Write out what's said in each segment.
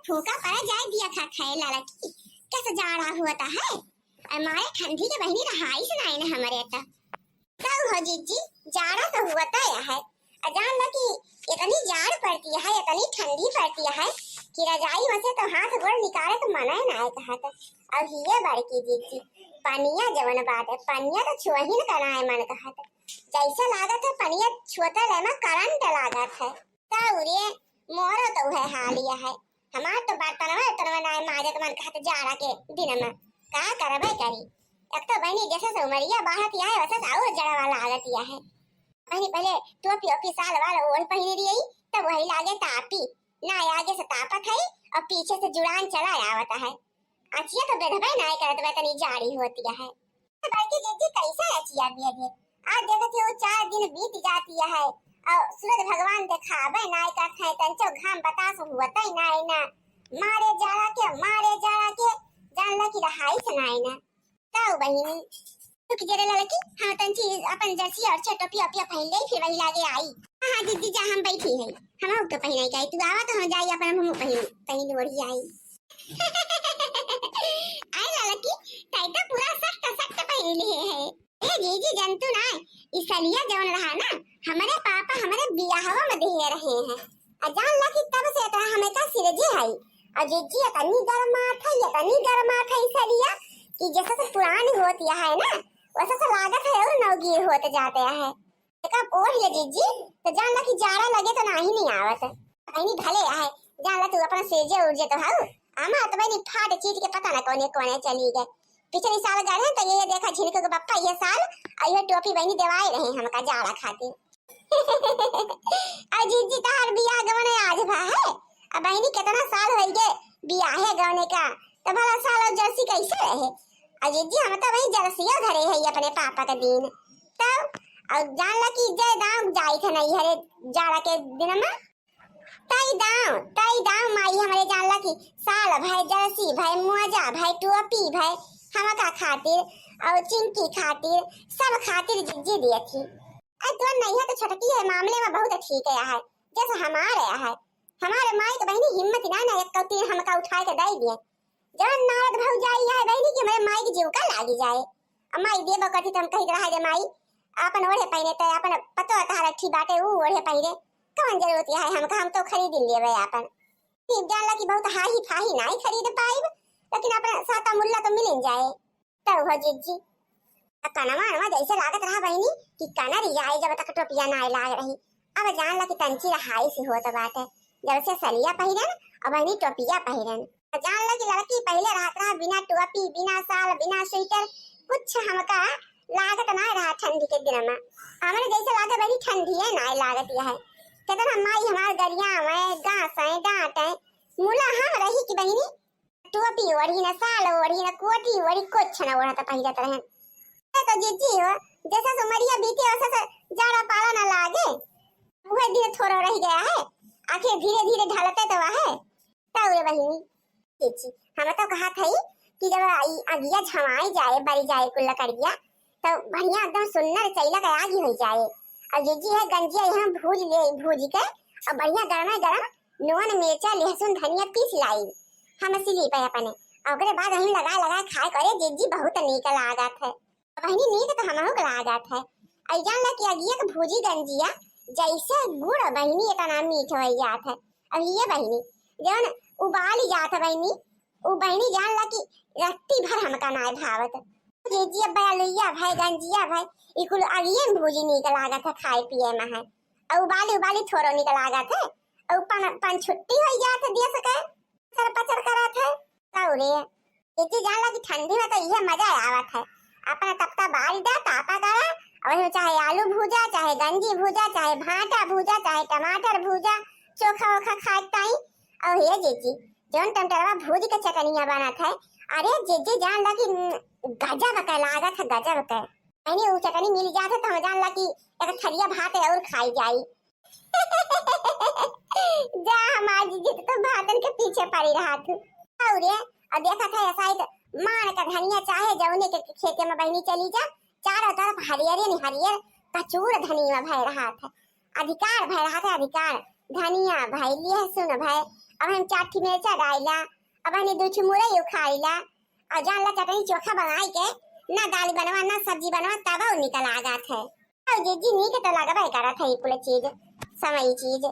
फूका पड़ा जाए दिया खा खाए लाला की कैसे जाड़ा होता है। हमारे ठंडी के बहनी रहाई से नहीं ना हमारे आता तब हो जीजी जाड़ा तो होता है। अजान लगी इतनी जाड़ पड़ती है इतनी ठंडी पड़ती है कि रजाई में से तो हाथ गोड़ निकाले तो मना ही ना है कहा था। अब ये बड़की जीजी पनिया जवन बात है पनिया तो छुआ ही न करना है मन कहा था जैसा लागत है पनिया छुअता लेना करंट लागत है तौरे मोरो तो है हालिया है हमार तो बर्तनवा ना माजत मन कहत जाड़ा के दिन में का करबे करी। एक तो बहनी जैसे से उमरिया बाहर किया है वैसे और जड़ा वाला आगत या है। बहनी पहले टोपी ओपी साल वाला ओढ़ पहनी रही तब वही लागे तापी ना आगे से तापत है और पीछे से जुड़ान चला आवता है। अचिया तो बेधबे ना करत बे तनी जाड़ी होती है। तो बड़की जीजी कैसे अचिया बिया आज देखत हो 4 दिन बीत जाती है और सूरज भगवान दिखावे नाय का खाए तंचो घाम बतास हुवत ही नाय ना मारे जाड़ा के जानला की रहाई सुनाई ना ताऊ बहिनी तू की जरे लड़की हां तंची अपन जर्सी और टोपी ओपी पहन ले फिर वही लागे आई। हां दीदी जा हम बैठी है हम तो पहनाई का तू आवा तो हम जाई अपन हम पहन ओढ़ी आई। आई लड़की ताई तो पूरा सख्त पहन ले है ए जीजी जंतु ना इसलिए जवन रहा ना हमारे पापा हमारे बियाहवा में दे रहे हैं अजान ला की तब से तरह हमें का सिरजे है अजीजी इतनी गरमात है इसलिए कि जैसे से पुरानी होती है ना वैसे से लागत है और नवगीर होते जाते हैं। कब ओढ़ ले जीजी तो जान ला कि जाड़ा लगे तो नहीं आवत नहीं भले है जान ला तू अपना सिरजे उड़जे तो हाउ आमा तो बनी फाट चीज के पता ना कोने चली गए पिछले साल गए हैं तो ये देखा झिनके के पप्पा ये साल आइए टोपी बहनी देवाई रहे हमका जाड़ा खातिर। अजीजी तार बियाह गवने आज भा है अब बहनी कितना साल हो गए बियाह है गवने का तो भला साल और जर्सी कैसे रहे अजीजी हम तो वही जर्सिया घरे है अपने पापा का दिन तब और जान ला कि जय दाम जाई थे नहीं हरे जाड़ा के दिन में तई दाम माई हमारे जान ला कि साल भाई जर्सी भाई मोजा भाई टोपी भाई हमका खातिर और चिंकी खातिर सब खातिर जिज्जी दी थी। तो नहीं है तो छटकी है मामले में बहुत ठीक है जैसे हमारे माई तो बहनी हिम्मत ना एक कौती हमका उठा के दे दिए जब नारद भाव जाई है बहनी कि मेरे माई की जीव का लागी जाए माई देबो करती तो हम कही रहा जे माई अपन ओढ़े पहने तो अपन पतो तारा ठी बाटे वो ओढ़े पहने कौन जरूरत है हम तो खरीद लेबे अपन ठीक जानला कि बहुत हाही फाही नहीं खरीद पाइब लेकिन अपना साता मुल्ला तो मिल जाए तब हो जीजी कनवा जैसे लागत रहा बहनी कि कनर जाए जब तक टोपिया ना लाग रही अब जान ला कि तंची रहाई से होत बात है जब से सलिया पहिरन अब बहनी टोपिया पहिरन जान ला कि लड़की पहले रात रहा बिना टोपी बिना साल बिना स्वेटर कुछ हमका लागत ना रहा ठंडी के दिन में हमारे जैसे लागे बड़ी ठंडी है ना लागत यह कितना माई हमार गरिया में गांस है डांट है मुला हम रही कि बहनी टोपी ओढ़ी ना साल ओढ़ी ना कोटी ओढ़ी कुछ ना ओढ़ा तो पहिरत रहे तो जीजी हो जैसा सुमरिया बीते वैसा से जाड़ा पाला ना लागे वह दिन थोड़ा रह गया है आखिर धीरे ढलते तो है तौरे बहिनी जीजी हम तो कहा था कि जब अगिया झमाई जाए बड़ी जाए कुल्ला करिया तो बढ़िया एकदम सुंदर चैला का आगी हो जाए और जीजी है गंजिया यहाँ भूज के और बढ़िया गरम नून मिर्चा लहसुन धनिया पीस लाई हम सिली पे अपने ओकरे बाद हम लगा खाए करे जीजी बहुत नीक लागत है बहनी नीक तो हमहु के लागत है आई जान ला कि अगिया के भूजी गंजिया जैसे गुड़ बहनी इतना मीठ हो जात है अब ये बहनी जौन उबाल जात है बहनी वो बहनी जान ला कि रत्ती भर हमका ना भावत जीजी अब बयालुया भाई गंजिया भाई इकुल अगिया भूजी नीक लागत है खाए पिए में है और उबाली थोड़ो नीक लागत है और पन छुट्टी हो जात है दिया सके पचर करत है तौरे जीजी जान ला कि ठंडी में तो ये मजा आवत है अपना तपता बाल दा तापा करा और चाहे आलू भूजा चाहे गंजी भूजा चाहे भाटा भूजा चाहे टमाटर भूजा चोखा ओखा खाता ही और ये जीजी जोन टमटरवा भूज के चटनिया बनत है अरे जीजी जान ला कि गजब का लागत है गजब का यानी वो चटनी मिल जात है तो हम जान ला कि एक थरिया भात और खाई जाई। जा हमारी जीजी तो भातन के पीछे पड़ी रहा थी और देखा था ऐसा मान का धनिया चाहे जौने के खेते में बहनी चली जा चारों तरफ हरियर कचूर धनिया भय रहा था अधिकार धनिया भाई लहसुन भाई अब हम 4 ठी मिर्चा डाइला, अब हमने 2 ठी मुरई उखाड़ीला और जान ला चटनी चोखा बनाई के ना दाल बनवा ना सब्जी बनवा तब वो निकल आगत है। और जीजी नी के तो लगबे करत है कुल चीज समय चीज।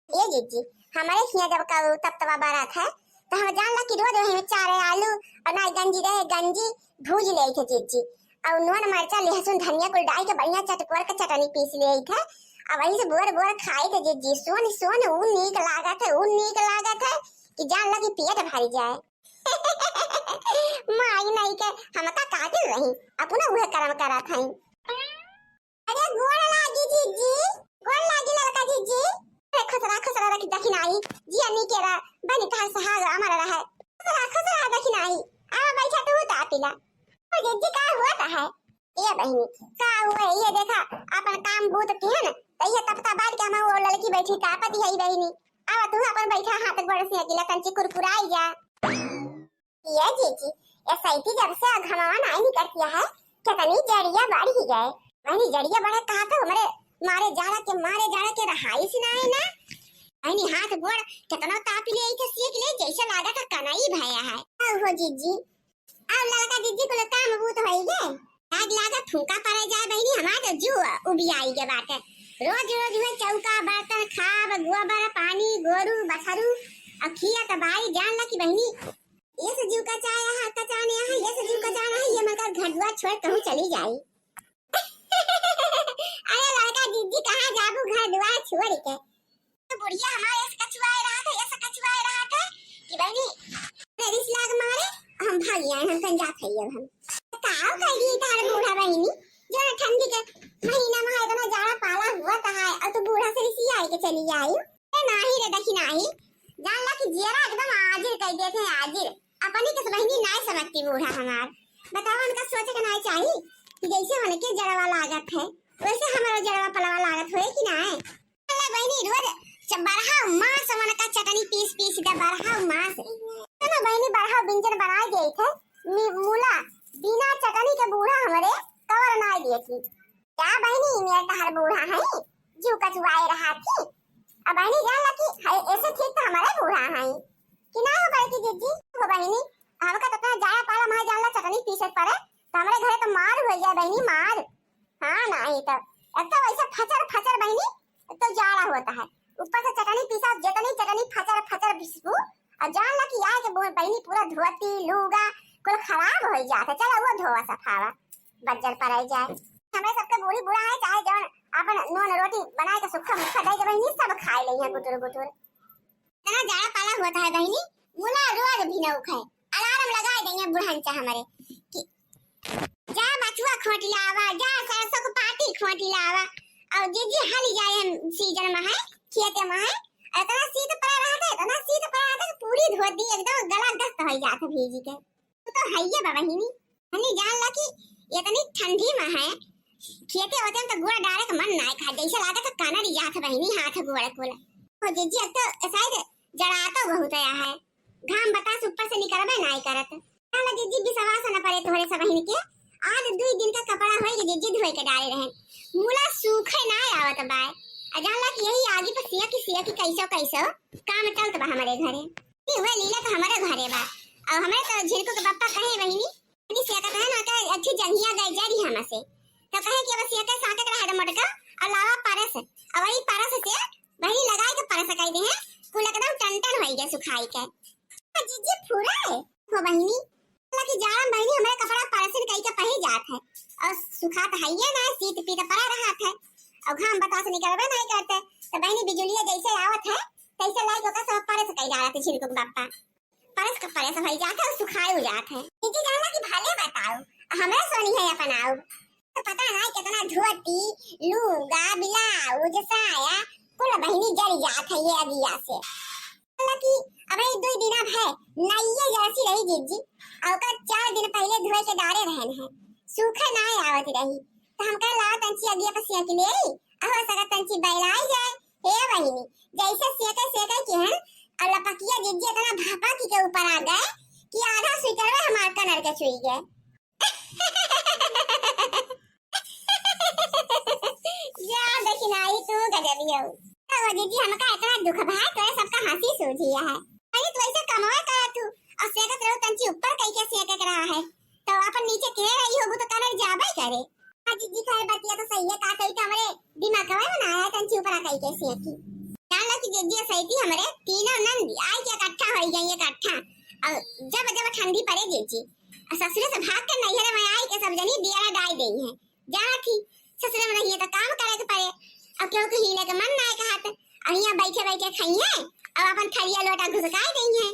ये जीजी हमारे हिया जब का तवा बड़ा था तो हम जान ला कि रोज हमें 4 आलू और ना गंजी रहे गंजी भूज ले थे जीजी और नून मरचा लहसुन धनिया को डाल के बढ़िया चटकोर के चटनी पीस ले थे। अब वही से बोर बोर खाए थे जीजी सोन सोन ऊ नीक लागत है कि जान ला कि पेट भर जाए। माई नहीं के हम का काटिल रही अपना उहे कर्म करत हई। अरे गोड़ लागी जीजी गोड़ लागी लड़का जीजी खसरा रखी दखिनाई जी अन्नी केरा बनी तार सहाग हमारा रहा खसरा दखिनाई आ बैठा तो होता पिला ओ जीजी का हुआ है ये बहनी का हुआ ये देखा अपन काम बूत के है ना तो ये तपता बाद के हम वो लड़की बैठी का पति है बहनी आवा तू अपन बैठा हाथ गोड़ से अकेला कंची कुरकुराई जा। ये जीजी ऐसा ही जब से घमावन आई नहीं करती है कितनी जड़िया बढ़ ही गए वही जड़िया बढ़े कहा तो हमारे मारे जाड़ा के रहाई से ना है ना अनी हाथ गोड़ कितना ताप ले थे सीख ले जैसे लागा का कनाई भया है। हो जीजी अब लड़का जीजी को काम बूत होई गे आग लागा फूंका पड़े जाए बहनी हमार तो जू उबी आई के बात रोज हुए चौका बर्तन खाब गोबर पानी गोरू बछरू अब खिया तो भाई जान ला कि बहनी ये से जीव का चाय है का चाने है ये से जीव का जाना है ये मगर घर द्वार छोड़ कहूं चली जाई। अरे लड़का दीदी कहाँ जाबू घर द्वार छोड़ के तो बुढ़िया हमारे ऐसे कछुआए रहा था कि बहनी रिस लाग मारे हम भाग आए हम कन जात है हम काव कह दी तार बूढ़ा बहनी जो ठंडी के महीना में इतना जाड़ा पाला हुआ था है और तो बूढ़ा से इसी आई के चली आई नाही रे दखी नाही जान ला कि जेरा एकदम आजिर कह देते हैं आजिर अपनी किस बहनी नहीं समझती बूढ़ा हमार बताओ उनका सोचे के नहीं चाहिए कि जैसे होने के जड़वा लागत है वैसे हमारा जड़वा पलवा लागत होए कि ना अल्लाह बहनी रोज बरहा मांस मन का चटनी पीस दे बरहा मांस तो ना बहनी बरहा व्यंजन बना दे थे मूला बिना चटनी के बूढ़ा हमारे कवर ना दिए थी क्या बहनी मेरा तहर बूढ़ा है जो कचुआए रहा थी अब बहनी जान ला कि ऐसे ठीक तो हमारे बूढ़ा है कि ना हो बड़की जीजी हो बहनी हमका तो इतना जाया पाला मां जान ला चटनी पीसत पड़े तो हमारे घरे तो मार हो जाए बहनी मार हाँ नहीं तो एक तो वैसे फचर बहनी तो जाड़ा होता है ऊपर से चटनी पीसा जितनी चटनी फचर बिस्कू और जान ला कि आए के बहनी पूरा धोती लूगा कुल खराब हो जाता चलो वो धोवा सफावा बज्जर पर आई जाए हमें सबके बूढ़ी बूढ़ा है चाहे जौन अपन नून रोटी बनाए के सुखा मुखा दे के बहनी सब खाए ले हैं गुटुर इतना जाड़ा पाला होता है बहनी मुला रोज भी न उखाए अलार्म लगाए देंगे बुढ़ांचा हमारे कि जा बचुआ खोटी लावा जा सरसों को पाती खोटी लावा और जीजी हली जाए सीजन में है खेते में है इतना शीत पड़ा रहा था पूरी धोती एकदम गला दस्त हो जाता भीजी के तो है ये बाबा ही नहीं जान ला कि इतनी ठंडी में है खेते होते तो गोड़ डाले का मन नहीं खा जैसे लागा तो काना री जाता बहनी हाथ गोड़ कोला हो जीजी अब तो शायद जड़ाता बहुत है घाम बतास ऊपर से निकलबे नहीं करत ना जीजी भी सवास न पड़े थोड़े सा बहनी के आज 2 दिन का कपड़ा होई के जीजी धोए के डाले रहे मूला सूखे ना आवत बाय अजान ला कि यही आगे पर सिया की कैसो काम चलत बा हमारे घरे ई हुए लीला तो हमारे घरे बा और हमारे तो झिरको के पापा कहे बहिनी इनी सिया का ना का अच्छी जंगिया गई जारी हम से तो कहे कि अब सिया के साथे के रहा मटका और लावा पारस और वही पारस से वही लगाए के पारस कह दे हैं कुल एकदम टन होई गए सुखाई के जीजी पूरा है हो बहिनी लकी जान बहिनी हमारे कपड़ा पारस कई के पही जात है और सुखात है ये ना शीत पीत पड़ा रहा है और घाम बता से निकलबे नहीं करते तो बहनी बिजुलिया जैसे आवत है तैसे लाइक होकर सब पारस कई डालत है छिलको बापा पारस का पारस भई जाता है सुखाए हो जात है जीजी जानला कि भले बताओ हमरा सोनी है अपनाओ तो पता नहीं कितना धोती लूगा ब्लाउज साया कुल बहनी जल जात है ये अगिया से लकी अबे 2 दिन अब है नईये जैसी रही जीजी और का 4 दिन पहले धोए के डाले रहन है सूखे ना आवत रही तो हम कह लाओ तंची अगिया पर सिया के ले हो सका तंची बैलाई जाए हे बहिनी जैसे सेके की है और लपकिया जीजी इतना भापा की के ऊपर आ गए कि आधा स्वेटर में हमार कनर के छुई गए या देखिनाई तू गजब ही हो जीजी हमका इतना दुख भाई तो सबका हंसी सूझी है कमावा करा तू और सेकत रहो तंची ऊपर कई के सेकत रहा है तो अपन नीचे के रही होगू तो कलर जाबे करे। हां जीजी खैर बतिया तो सही है का कई का हमरे दिमाग में बनाया तंची ऊपर कई के सेकी जान ला कि जीजी सही थी हमरे तीनों नंदी आई के इकट्ठा हो गई इकट्ठा और जब जब ठंडी पड़े जीजी ससुर से भाग कर नहीं है मैं आई के सब जनी दिया डाल गई है जाना थी ससुर में नहीं है तो काम करे के पड़े अब क्यों कहीं लेके मन ना का हाथ अब यहाँ बैठे बैठे खाई है अब अपन थलिया लोटा घुसकाई गई है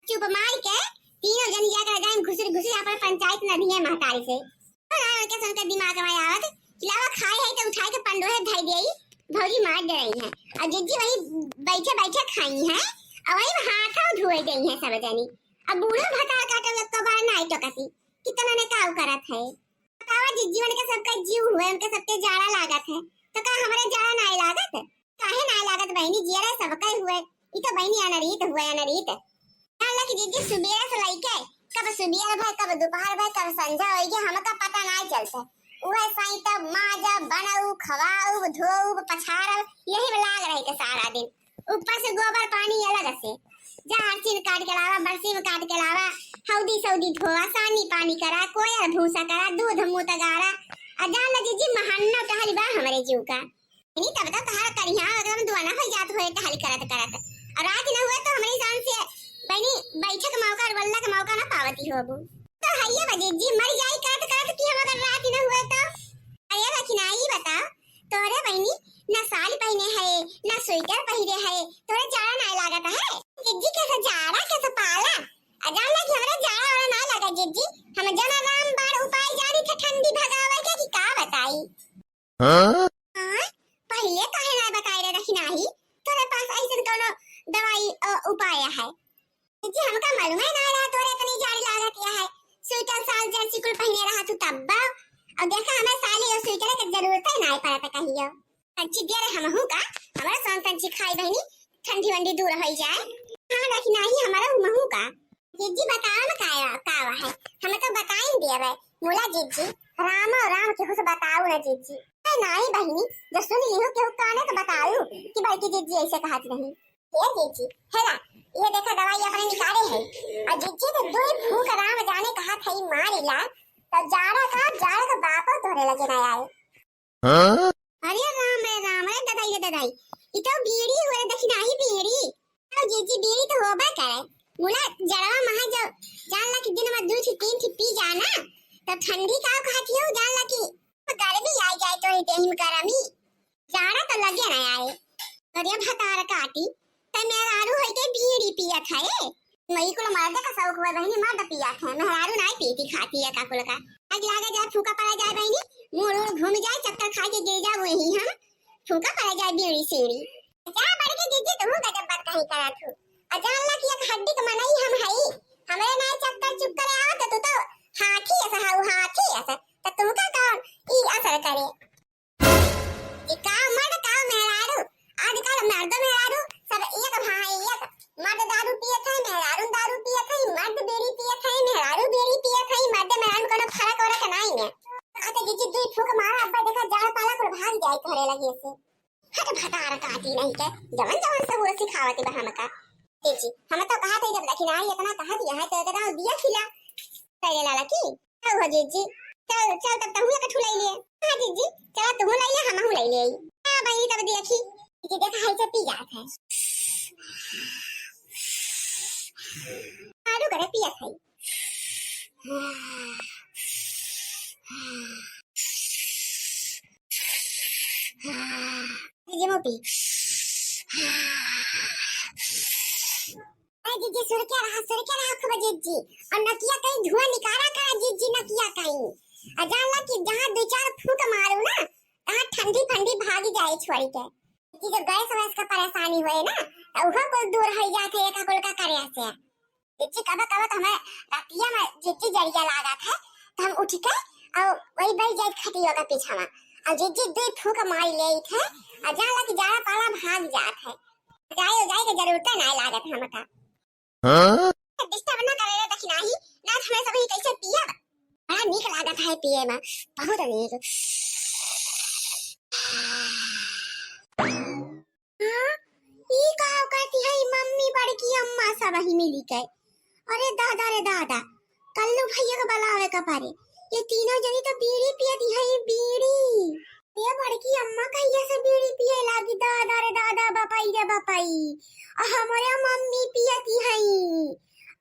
चुप मार के तीनों जन जाकर जाए घुसर घुसर अपन पंचायत नदी है महतारी से के सुनकर दिमाग में आवत लावा खाए है तो उठा के पंडोहे धई देई भौजी मार दे रही है और जिज्जी वही बैठे बैठे खाई है और वही हाथ धोए गई है सब जनी अब बूढ़ा भटा काटे लग तो बार नाई टकती कितना ने काऊ करत है बतावा जिज्जी मन के सबका जीव हुए उनके सबके जाड़ा लागत है तो का हमारे जाड़ा नाई लागत काहे नाई लागत बहनी जिया सबका हुए ई तो बहनी अनरीत हुए अनरीत जान लगी जिज्जी सुबेरा से लइके कब सुबेरा भाई कब दोपहर भाई कब संझा होई के हमका पता ना चलता उहे साई तब माजा बनाऊ खवाऊ धोऊ पछाड़ यही में लाग रही के सारा दिन ऊपर से गोबर पानी अलग से जहाँ चीज काट के लावा बरसी में काट के लावा हौदी सौदी धोआ सानी पानी करा कोयर भूसा करा दूध मुंह तगारा अजान लगी जी महान्ना टहली बा हमारे जीव का नहीं तब तक कहा करिया अगर हम दुआना हो जात होए टहली करत करत और रात न हुए तो हमारी जान से बनी बैठक मौका और वल्ला का मौका ना पावती होबू तो हइया बजे जी मर जाई काट काट की हम अगर रात न हुए तो अरे रखनाई बता तोरे बहनी ना साल पहने है ना स्वेटर पहने है तोरे जाड़ा ना लागत है जिज्जी कैसे जाड़ा कैसे पाला अजान लगी हमरा जाड़ा वाला ना लगा जिज्जी हम जना राम बाण उपाय जारी थे ठंडी भगावे के की का बताई हां पहले काहे ना बताई रे रखनाई तोरे पास ऐसन कोनो दवाई उपाय है जिज्जी हमका मालूम है ना रहा तोरे इतनी जाड़ी लागत है स्वेटर साल जर्सी कुल पहने रहा तू तब अब देखा हमें साली और स्वेटर की जरूरत है ना पड़ता कहियो अच्छी दे रे हम हूं का हमारा सोन तंची खाई बहनी ठंडी वंडी दूर हो जाए हां लेकिन नहीं हमारा महू का जिज्जी बताओ ना का है हमें तो बताई दिया भाई मोला जिज्जी राम और राम के कुछ बताओ ना जिज्जी नहीं बहनी जो सुन लियो के काने तो बताओ कि भाई की जिज्जी ऐसे कहत नहीं ये जिज्जी है ना ये देखा दवाई अपने निकाले है और जिज्जी तो दो फूंक राम जाने कहा था मारिला तो जाड़ा का बाप तोरे लगे ना आए हां अरे राम है ददाई इतो बीड़ी हुए देखी नहीं बीड़ी तो जिज्जी बीड़ी तो होबा करे मुला जड़वा महा जो जान ला कि दिन में 2 થી 3 पी जाना तो ठंडी का खाती हो जान ला कि गर्मी आ जाए तो देह में गरमी जाड़ा तो लगे ना आए अरे भतार काटी त मेहरारू है के बीड़ी पिया खाए मई को मर्द का शौक हुआ बहनी मर्द पिया खाए मेहरारू नहीं पीती खाती है काकुल का आज लागे जाए फूका पड़ा जाए बहनी मुड़ घूम जाए चक्कर खा के गिर जाए वही हम फूका पड़ा जाए बीड़ी सीड़ी क्या बढ़ के जिज्जी तुम गजब बात कहीं करा तू अजान ला कि एक हड्डी का मनाई हम हई हमरे ना चक्कर चुप करे आवत तो हाथी ऐसा हाथी ऐसा तो तुमका कौन ई असर करे ये का मर्द का मेहरारू आजकल मर्द मेहरारू सब एक भाई एक मर्द दारू पिए थे मेहरारू दारू पिए थे मर्द बीड़ी पिए थे मेहरारू बीड़ी पिए थे मर्द मेहरारू कोनो फर्क और नहीं है आते जिज्जी दुई फूक मारा अब्बा देखा जाड़ पाला पर भाग जाए घरे लगे से हट भटार काटी नहीं के जवन सब वो सिखावती बा हमका जी हम तो कहा थे जब देखी नहीं इतना कहा दिया है तो इतना दिया खिला तेरे लाला की हो जीजी चल चल तब तू एक ठुलाई ले हां जीजी चल तू लाई ले हम लाई ले हां भाई तब देखी जी देखा है से पी जात है आलू करे पिया खाई जीजी मोपी जिज्जी सुर के रहा खूब जिज्जी और नकिया कहीं धुआं निकाला करा जिज्जी नकिया कहीं अजान ला कि जहां 2-4 फूंक मारू ना तहां ठंडी ठंडी भागी जाए छोड़ी के कि जो गैस वैस का परेशानी होए ना तो वह को दूर हो जाते एक कुल का करे से जिज्जी कब हमें रातिया में जिज्जी जरिया लागा था तो हम उठ के और वही बैठ जाए खटिया का पीछा में और जिज्जी 2 फूंक मार ले थे अजान ला कि जाड़ा पाला भाग जात है जाए के जरूरत ना लागत हमका हां डिस्टर्ब ना करे देखी नहीं ना हमें सब ही कैसे पिया बड़ा नीक लागत है पिए में बहुत नीक हां ई का कहती है मम्मी बड़की अम्मा सब वही मिली के। अरे दादा रे दादा, कल्लू भैया के बुलावे का पारे। ये तीनों जनी तो बीड़ी पियती है, बीड़ी। ये बड़की अम्मा कहिया से बीड़ी पिए लागी, दादा रे दादा, बापाई रे बापाई। हमारे मम्मी पियती है,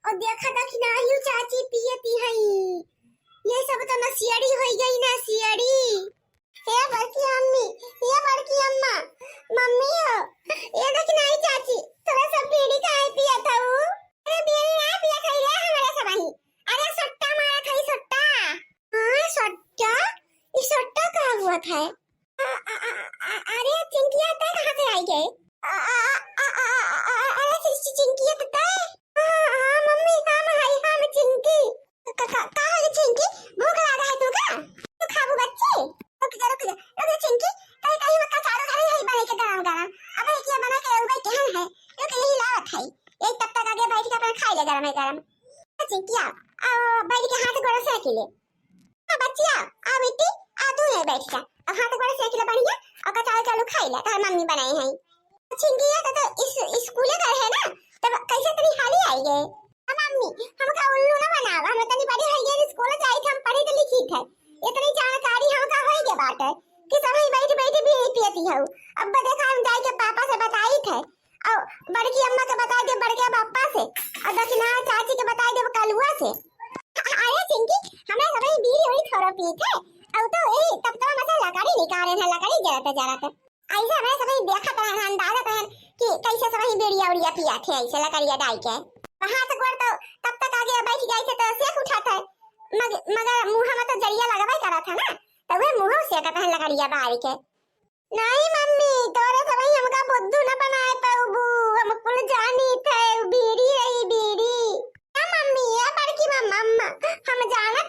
और देखा देखी नाहियो चाची पियती है। ये सब तो नसियड़ी हो गई, नसियड़ी। ये बड़की अम्मी, ये बड़की अम्मा, मम्मी हो, ये देखी नहीं चाची, थोड़ा सा बीड़ी काहे पिया था वो? अरे बीड़ी ना पिया खाई रे हमारे सब ही। अरे सट्टा मारा खाई, सट्टा। हाँ सट्टा, ये सट्टा का हुआ था? अरे चिंकिया तय कहाँ से आई गए? अरे चिंकिया तो तय? हाँ मम्मी, हाँ मैं चिंकी। कहाँ है चिंकी? भूख लगा है तुमका? तो खाबू बच्चे? रुक जा चिंकी, कहीं मत चारो घरे यही बने के गरम गरम। अबे क्या बना के भाई कहन है? रुक यही लावत है। यही तब तक आगे बैठ के अपन खाई ले गरम गरम। चिंकी आओ बैठ के हाथ गोड़ से अकेले। हाँ बच्ची आओ बेटी, आ तू नहीं बैठ जा। अब हाथ गोड़ से अकेले बढ़िया और कचाल चालू खाई ले, तार मम्मी बनाई है। चिंकी तो इस स्कूले गए है ना, तब कैसे तनी हाली आई गए? मम्मी हमका उल्लू ना बनावा, हम तनी बड़ी है ये स्कूल जाई थे, हम पढ़ी तो लिखी थे। इतनी जानकारी हमका होई के बात है कि सब ही बैठ बैठ भी पियती है। अब देखा हम जाई के पापा से बताई थे, और बड़की अम्मा के बता दे बड़के पापा से, और दक्षिणा चाची के बता दे कलुआ से। अरे चिंकी हमरा सब ही बीड़ी हुई थोड़ा पी थे, अब तो ए तब तो मसा लकड़ी निकाले थे, लकड़ी जलाते ऐसे हमरा सब ही देखा था, अंदाजा था कि कैसे सब ही बीड़ी औरिया पिया थे ऐसे लकड़िया डाल के। वहां से गोड़ तो तब तक आगे बैठ गई थे तो सेक उठा था, मगर मुंह में तो जरिया लगावा करा था ना, तो वे मुंह से कहता है लकड़िया बाहर के। नहीं मम्मी, तोरे सब ही हमका बुद्धू न बनाए पाऊबू, हम कुल जानी थे बीड़ी रही बीड़ी। क्या मम्मी, ये बड़की मम्मा हम जाना